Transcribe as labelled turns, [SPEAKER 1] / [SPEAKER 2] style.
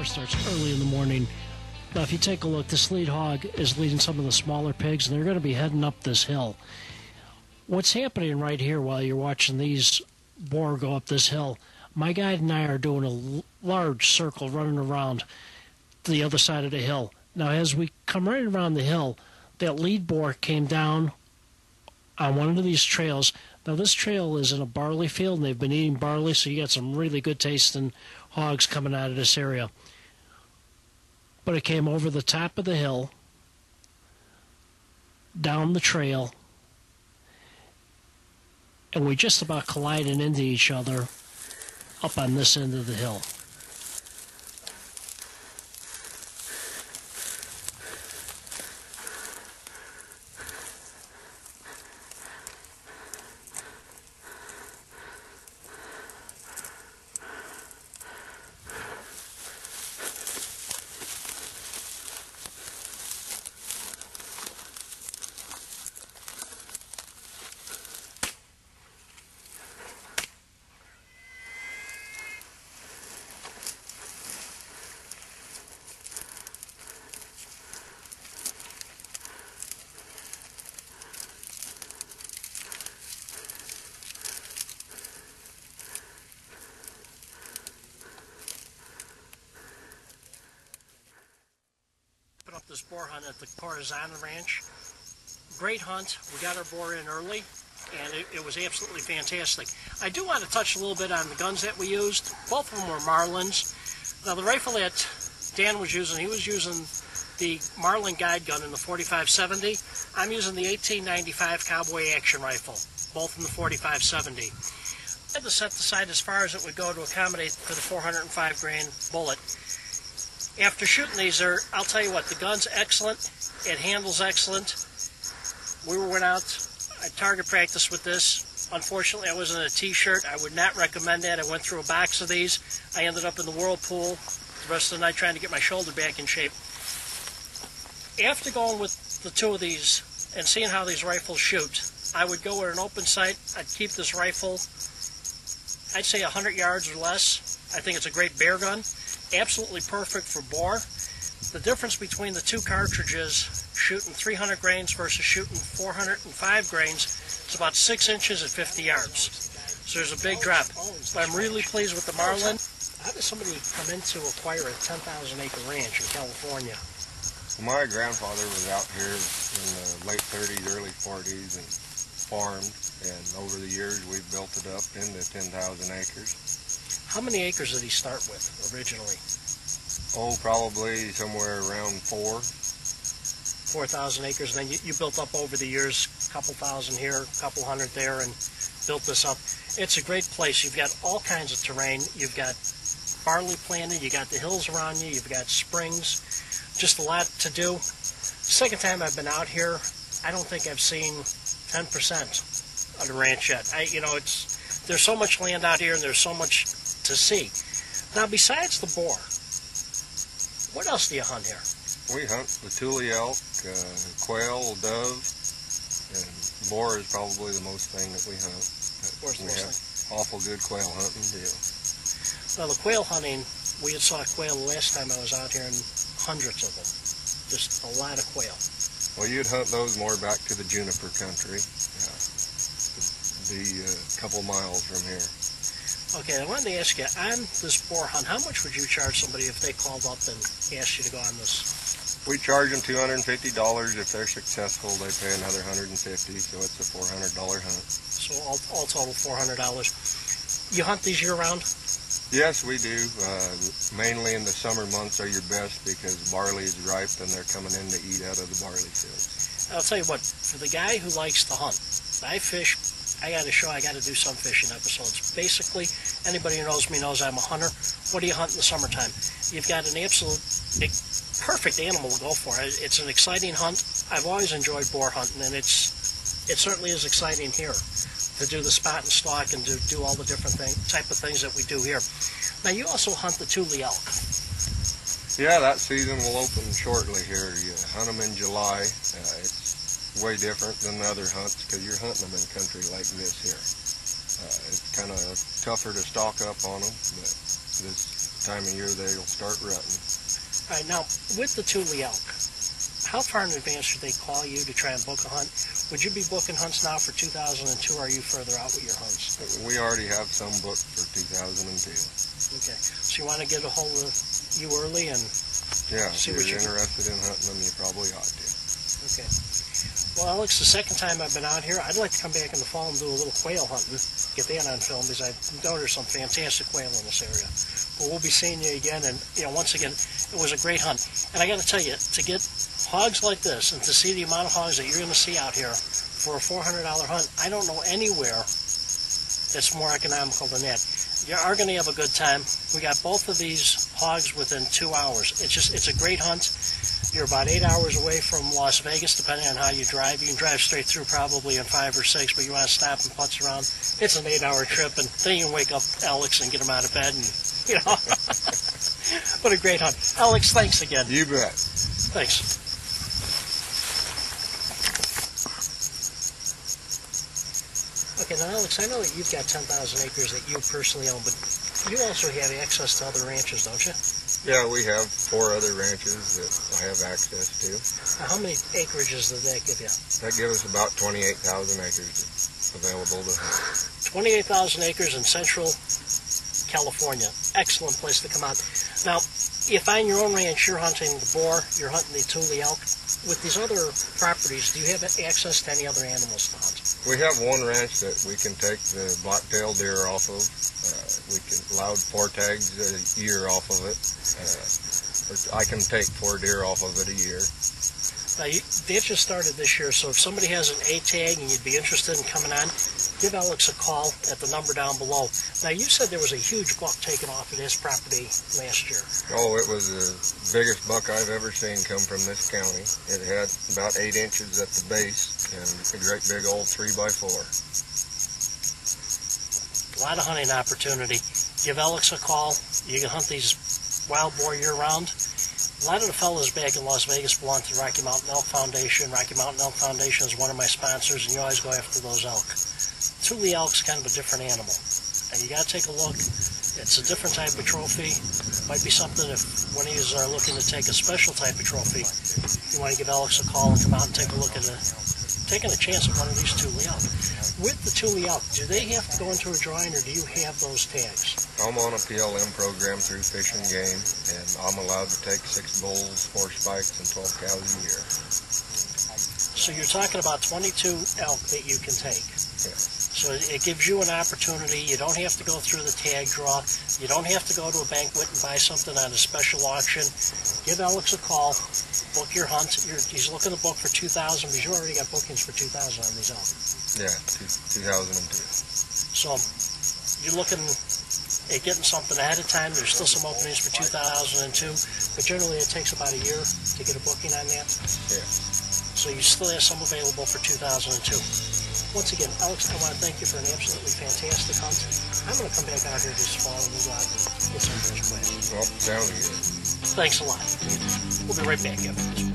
[SPEAKER 1] boar starts early in the morning. Now, if you take a look, this lead hog is leading some of the smaller pigs, and they're going to be heading up this hill. What's happening right here while you're watching these boar go up this hill, my guide and I are doing a large circle running around the other side of the hill. Now, as we come right around the hill, that lead boar came down on one of these trails. Now, this trail is in a barley field, and they've been eating barley, so you got some really good tasting hogs coming out of this area. But it came over the top of the hill, down the trail, and we just about collided into each other up on this end of the hill. Up this boar hunt at the Corazon Ranch. Great hunt. We got our boar in early, and it was absolutely fantastic. I do want to touch a little bit on the guns that we used. Both of them were Marlins. Now, the rifle that Dan was using, he was using the Marlin guide gun in the 4570. I'm using the 1895 Cowboy Action Rifle, both in the 4570. I had to set the sight as far as it would go to accommodate for the 405 grain bullet. After shooting these, I'll tell you what, the gun's excellent. It handles excellent. We went out, I target practiced with this. Unfortunately, I was in a t-shirt. I would not recommend that. I went through a box of these. I ended up in the whirlpool the rest of the night trying to get my shoulder back in shape. After going with the two of these and seeing how these rifles shoot, I would go at an open sight. I'd keep this rifle, I'd say 100 yards or less. I think it's a great bear gun. Absolutely perfect for boar. The difference between the two cartridges, shooting 300 grains versus shooting 405 grains, is about 6 inches at 50 yards. So there's a big drop. But I'm really pleased with the Marlin. How does somebody come in to acquire a 10,000 acre ranch in California?
[SPEAKER 2] Well, my grandfather was out here in the late 30s, early 40s and farmed. And over the years we've built it up into 10,000 acres.
[SPEAKER 1] How many acres did he start with originally?
[SPEAKER 2] Oh, probably somewhere around
[SPEAKER 1] 4,000 acres, and then you built up over the years, a couple thousand here, a couple hundred there, and built this up. It's a great place. You've got all kinds of terrain. You've got barley planted, you got the hills around you, you've got springs, just a lot to do. The second time I've been out here, I don't think I've seen 10% of the ranch yet. There's so much land out here, and there's so much to see. Now, besides the boar, what else do you hunt here?
[SPEAKER 2] We hunt the tule elk, quail, dove, and boar is probably the most thing that we hunt. We have awful good quail hunting deal.
[SPEAKER 1] Now, the quail hunting, we had saw quail the last time I was out here, and hundreds of them. Just a lot of quail.
[SPEAKER 2] Well, you'd hunt those more back to the juniper country, a couple miles from here.
[SPEAKER 1] Okay, I wanted to ask you, on this boar hunt, how much would you charge somebody if they called up and asked you to go on this?
[SPEAKER 2] We charge them $250. If they're successful, they pay another $150, so it's a $400 hunt.
[SPEAKER 1] So all total $400. You hunt these year-round?
[SPEAKER 2] Yes, we do. Mainly in the summer months are your best because barley is ripe and they're coming in to eat out of the barley fields.
[SPEAKER 1] I'll tell you what, for the guy who likes to hunt, I fish. I got to do some fishing episodes. Basically, anybody who knows me knows I'm a hunter. What do you hunt in the summertime? You've got an absolute perfect animal to go for. It's an exciting hunt. I've always enjoyed boar hunting, and it certainly is exciting here to do the spot and stalk and to do all the different type of things that we do here. Now, you also hunt the tule elk.
[SPEAKER 2] Yeah, that season will open shortly here. You hunt them in July. It's way different than other hunts because you're hunting them in country like this here. It's kind of tougher to stalk up on them, but this time of year they'll start rutting.
[SPEAKER 1] All right, now, with the Thule elk, how far in advance should they call you to try and book a hunt? Would you be booking hunts now for 2002, or are you further out with your hunts?
[SPEAKER 2] We already have some booked for 2002.
[SPEAKER 1] Okay, so you want to get a hold of you early and
[SPEAKER 2] Yeah,
[SPEAKER 1] see
[SPEAKER 2] if
[SPEAKER 1] what
[SPEAKER 2] you're
[SPEAKER 1] you
[SPEAKER 2] interested in hunting them, you probably ought to.
[SPEAKER 1] Okay. Well, Alex, the second time I've been out here, I'd like to come back in the fall and do a little quail hunting, get that on film, because I know there's some fantastic quail in this area. But we'll be seeing you again, and once again, it was a great hunt. And I got to tell you, to get hogs like this and to see the amount of hogs that you're going to see out here for a $400 hunt, I don't know anywhere that's more economical than that. You are going to have a good time. We got both of these hogs within 2 hours. It's a great hunt. You're about 8 hours away from Las Vegas, depending on how you drive. You can drive straight through probably in 5 or 6, but you want to stop and putz around. It's an 8-hour trip, and then you can wake up Alex and get him out of bed, and What a great hunt. Alex, thanks again.
[SPEAKER 2] You bet.
[SPEAKER 1] Thanks. Okay, now Alex, I know that you've got 10,000 acres that you personally own, but you also have access to other ranches, don't you?
[SPEAKER 2] Yeah, we have 4 other ranches that I have access to.
[SPEAKER 1] Now, how many acreages does that give you?
[SPEAKER 2] That gives us about 28,000 acres available to hunt.
[SPEAKER 1] 28,000 acres in central California. Excellent place to come out. Now, if on your own ranch you're hunting the boar, you're hunting the Thule elk, with these other properties, do you have access to any other animals to hunt?
[SPEAKER 2] We have one ranch that we can take the black-tailed deer off of. We can allowed 4 tags a year off of it. I can take 4 deer off of it a year.
[SPEAKER 1] Now, that just started this year, so if somebody has an A tag and you'd be interested in coming on, give Alex a call at the number down below. Now, you said there was a huge buck taken off of his property last year.
[SPEAKER 2] Oh, it was the biggest buck I've ever seen come from this county. It had about 8 inches at the base and a great big old 3x4.
[SPEAKER 1] A lot of hunting opportunity. Give Alex a call. You can hunt these wild boar year-round. A lot of the fellows back in Las Vegas belong to the Rocky Mountain Elk Foundation. Rocky Mountain Elk Foundation is one of my sponsors, and you always go after those elk. Thule elk's kind of a different animal. And you got to take a look. It's a different type of trophy. Might be something if one of you are looking to take a special type of trophy. You want to give Alex a call and come out and take a look at taking a chance at one of these Thule elk. With the Thule elk, do they have to go into a drawing, or do you have those tags?
[SPEAKER 2] I'm on a PLM program through Fish and Game, and I'm allowed to take 6 bulls, 4 spikes, and 12 cows a year.
[SPEAKER 1] So you're talking about 22 elk that you can take.
[SPEAKER 2] Yeah.
[SPEAKER 1] So it gives you an opportunity. You don't have to go through the tag draw. You don't have to go to a banquet and buy something on a special auction. Give Alex a call. Book your hunt. He's looking to book for 2,000 because you already got bookings for 2,000 on these elk.
[SPEAKER 2] Yeah, 2002.
[SPEAKER 1] So you're looking at getting something ahead of time. There's still some openings for 2002, but generally it takes about a year to get a booking on that.
[SPEAKER 2] Yeah.
[SPEAKER 1] So you still have some available for 2002. Once again, Alex, I want to thank you for an absolutely fantastic hunt. I'm going to come back out here this fall and we'll go out and get some fresh quail.
[SPEAKER 2] Well, sounds good.
[SPEAKER 1] Thanks a lot. We'll be right back after this.